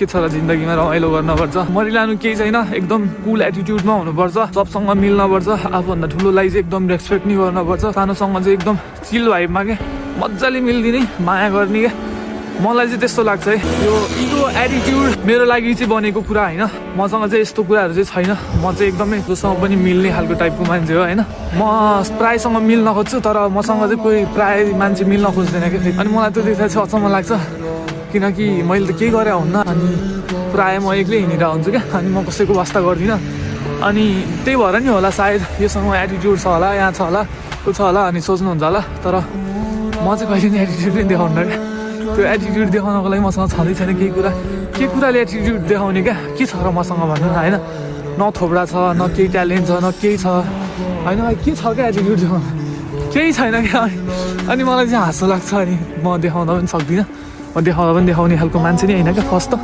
के छ र जिन्दगीमा रमाइलो गर्नुपर्छ, मरिलानु केही छैन, एकदम कुल एटिट्युडमा हुनुपर्छ, सबसँग मिल्नुपर्छ, आफूभन्दा ठुलोलाई चाहिँ एकदम रेस्पेक्ट नि गर्नुपर्छ, सानोसँग चाहिँ एकदम चिल भाइबमा के मजाले मिलिदिने, माया गर्ने के। मलाई चाहिँ त्यस्तो लाग्छ है। यो इगो एटिट्युड मेरो लागि चाहिँ बनेको कुरा होइन। मसँग चाहिँ यस्तो कुराहरू चाहिँ छैन। म चाहिँ एकदमै जोसँग पनि मिल्ने खालको टाइपको मान्छे हो होइन। म प्रायसँग मिल्न खोज्छु, तर मसँग चाहिँ कोही प्राय मान्छे मिल्न खोज्दैन क्या। अनि मलाई त्यो देख्दा चाहिँ अचम्म लाग्छ, किनकि मैले त केही गरे हुन्न, अनि प्राय म एक्लै हिँडिरहेको हुन्छु क्या, अनि म कसैको वास्ता गर्दिनँ। अनि त्यही भएर नि होला सायद योसँग एटिट्युड छ होला, यहाँ छ होला, त्यो छ होला अनि सोच्नुहुन्छ होला, तर म चाहिँ कहिले नि एटिट्युड नै देखाउन्न क्या। त्यो एटिट्युड देखाउनको लागि मसँग छँदै छैन केही कुरा। के कुराले एटिट्युड देखाउने क्या, के छ र मसँग भन्नु न होइन। न थोप्रा छ, न केही ट्यालेन्ट छ, न केही छ होइन। के छ क्या एटिट्युड देखाउनु, केही छैन क्या। अनि मलाई चाहिँ हाँसो लाग्छ, अनि म देखाउँदा पनि सक्दिनँ। म देखाउँदा पनि देखाउने खालको मान्छे नै होइन क्या फर्स्ट त।